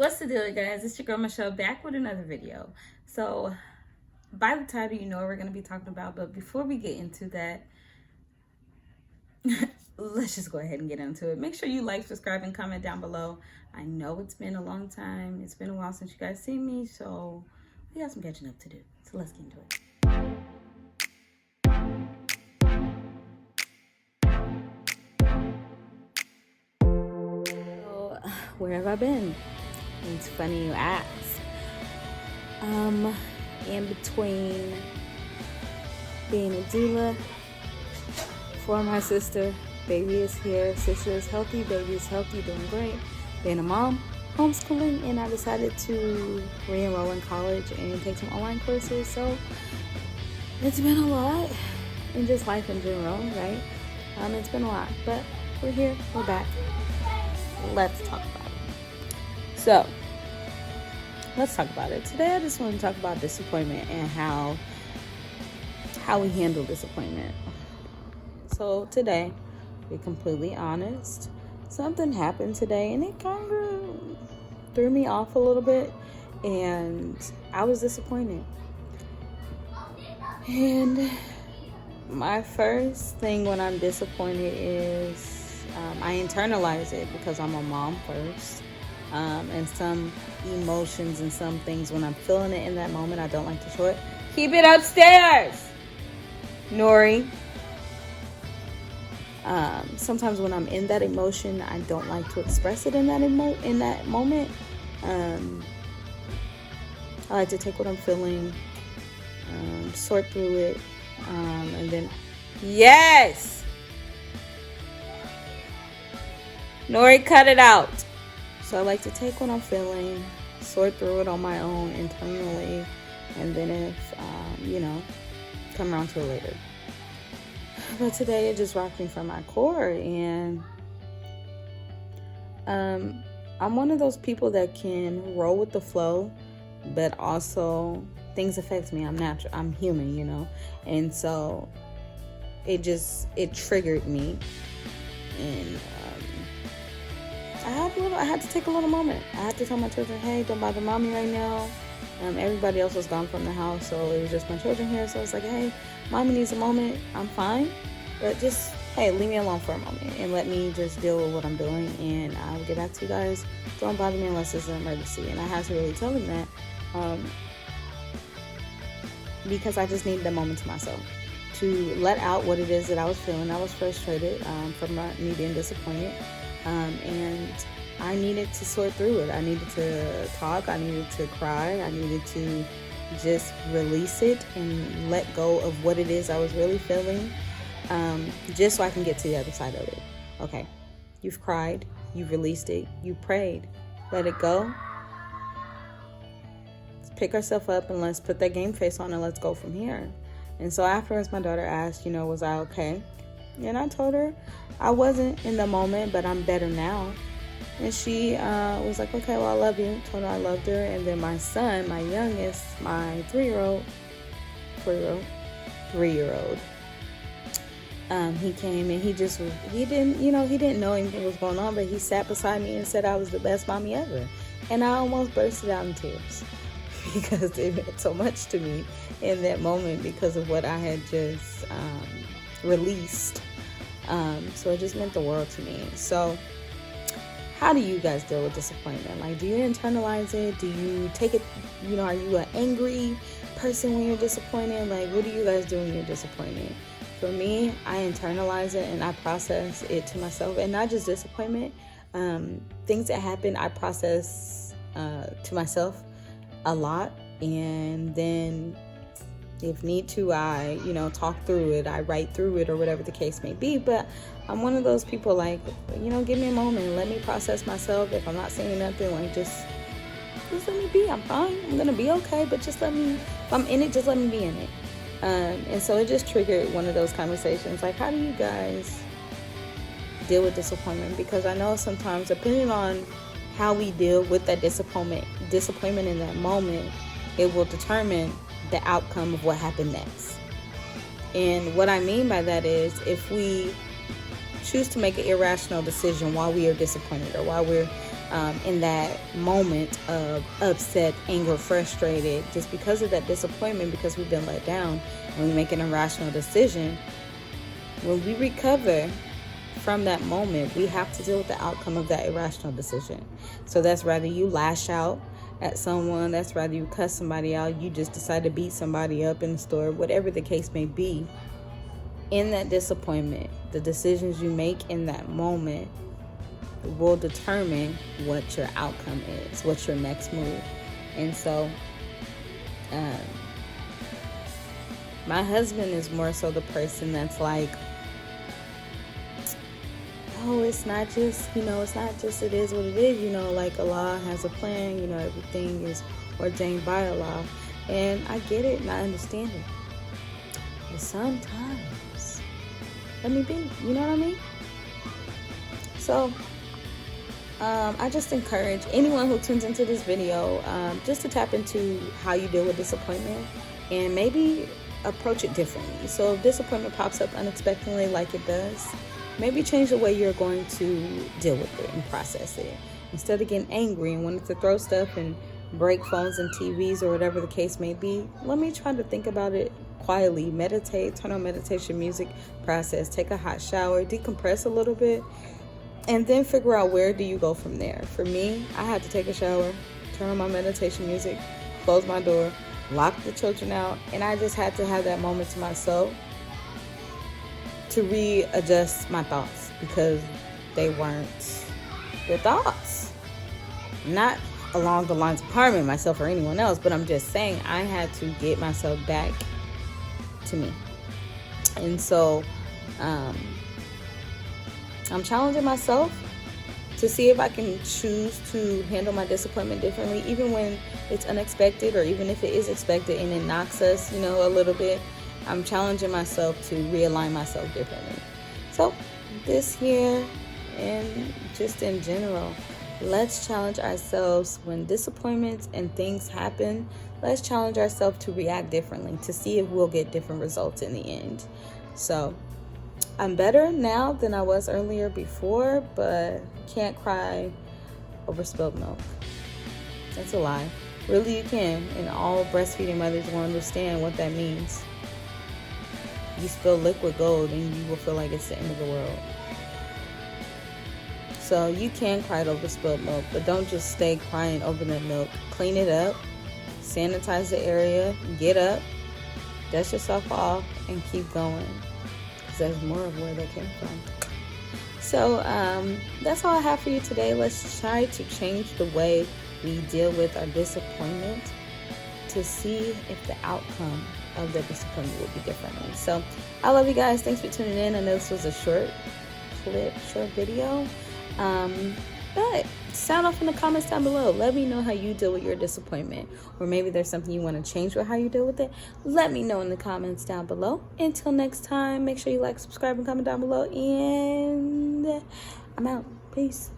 What's the deal, guys? It's your girl Michelle back with another video. So by the title, you know what we're going to be talking about, but before we get into that, let's just go ahead and get into it. Make sure you like, subscribe, and comment down below. I know it's been a long time. It's been a while since you guys seen me, so we got some catching up to do. So let's get into it. So where have I been? It's funny you ask. In between being a doula for my sister, baby is here, sister is healthy, baby is healthy, doing great. Being a mom, homeschooling, and I decided to re-enroll in college and take some online courses. So it's been a lot, and just life in general, right? It's been a lot, but we're here, we're back. Let's talk about it. So let's talk about it. Today I just want to talk about disappointment and how we handle disappointment. So today, to be completely honest, something happened today and it kind of threw me off a little bit, and I was disappointed. And my first thing when I'm disappointed is I internalize it because I'm a mom first. And some emotions and some things, when I'm feeling it in that moment, I don't like to show it. Keep it upstairs, Nori. Sometimes when I'm in that emotion, I don't like to express it in that moment. I like to take what I'm feeling, sort through it, and then yes, Nori, cut it out. So I like to take what I'm feeling, sort through it on my own internally, and then if, come around to it later. But today it just rocked me from my core, and I'm one of those people that can roll with the flow, but also things affect me. I'm human, and so it triggered me, and I had to take a little moment. I had to tell my children, hey, don't bother mommy right now. Everybody else was gone from the house, so it was just my children here. So I was like, hey, mommy needs a moment. I'm fine, but just, hey, leave me alone for a moment and let me just deal with what I'm doing, and I'll get back to you guys. Don't bother me unless it's an emergency. And I had to really tell them that because I just needed a moment to myself to let out what it is that I was feeling. I was frustrated from me being disappointed. And I needed to sort through it. I needed to talk. I needed to cry. I needed to just release it and let go of what it is I was really feeling, just so I can get to the other side of it. Okay, you've cried. You've released it. You prayed. Let it go. Let's pick ourselves up and let's put that game face on and let's go from here. And so afterwards, my daughter asked, was I okay? And I told her I wasn't in the moment, but I'm better now. And she was like, okay, well, I love you. Told her I loved her. And then my son, my youngest, my 3-year-old, he came and he didn't know anything was going on, but he sat beside me and said I was the best mommy ever. And I almost bursted out in tears because it meant so much to me in that moment because of what I had just released. So it just meant the world to me. So how do you guys deal with disappointment? Like, do you internalize it? Do you take it, are you an angry person when you're disappointed? Like, what do you guys do when you're disappointed? For me, I internalize it and I process it to myself, and not just disappointment. Things that happen, I process to myself a lot, and then if need to, I, talk through it, I write through it, or whatever the case may be. But I'm one of those people, like, give me a moment, let me process myself. If I'm not saying nothing, like, just let me be. I'm fine. I'm going to be okay, but just let me, if I'm in it, just let me be in it. And so it just triggered one of those conversations. Like, how do you guys deal with disappointment? Because I know sometimes, depending on how we deal with that disappointment in that moment, it will determine the outcome of what happened next. And what I mean by that is, if we choose to make an irrational decision while we are disappointed or while we're in that moment of upset, anger, frustrated, just because of that disappointment, because we've been let down, and we make an irrational decision. When we recover from that moment, we have to deal with the outcome of that irrational decision. So that's rather you lash out at someone, that's rather you cuss somebody out, you just decide to beat somebody up in the store, whatever the case may be. In that disappointment, the decisions you make in that moment will determine what your outcome is, what's your next move. And so my husband is more so the person that's like, oh, it's not just, it is what it is, like Allah has a plan, everything is ordained by Allah. And I get it and I understand it. But sometimes, let me be, you know what I mean? So, I just encourage anyone who tunes into this video just to tap into how you deal with disappointment and maybe approach it differently. So if disappointment pops up unexpectedly like it does, maybe change the way you're going to deal with it and process it. Instead of getting angry and wanting to throw stuff and break phones and TVs or whatever the case may be, let me try to think about it quietly, meditate, turn on meditation music, process, take a hot shower, decompress a little bit, and then figure out where do you go from there. For me, I had to take a shower, turn on my meditation music, close my door, lock the children out, and I just had to have that moment to myself to readjust my thoughts, because they weren't good thoughts. Not along the lines of harming myself or anyone else, but I'm just saying I had to get myself back to me. And so I'm challenging myself to see if I can choose to handle my disappointment differently, even when it's unexpected, or even if it is expected and it knocks us, a little bit. I'm challenging myself to realign myself differently. So this year, and just in general, let's challenge ourselves when disappointments and things happen. Let's challenge ourselves to react differently, to see if we'll get different results in the end. So I'm better now than I was earlier before, but can't cry over spilled milk. That's a lie. Really, you can, and all breastfeeding mothers will understand what that means. You spill liquid gold and you will feel like it's the end of the world. So you can cry over spilled milk, but don't just stay crying over that milk. Clean it up, sanitize the area, get up, dust yourself off, and keep going. Because there's more of where they came from. So that's all I have for you today. Let's try to change the way we deal with our disappointment to see if the outcome of the disappointment will be differently. So I love you guys. Thanks for tuning in. I know this was a short video. But sound off in the comments down below. Let me know how you deal with your disappointment, or maybe there's something you want to change with how you deal with it. Let me know in the comments down below. Until next time, make sure you like, subscribe, and comment down below, and I'm out. Peace.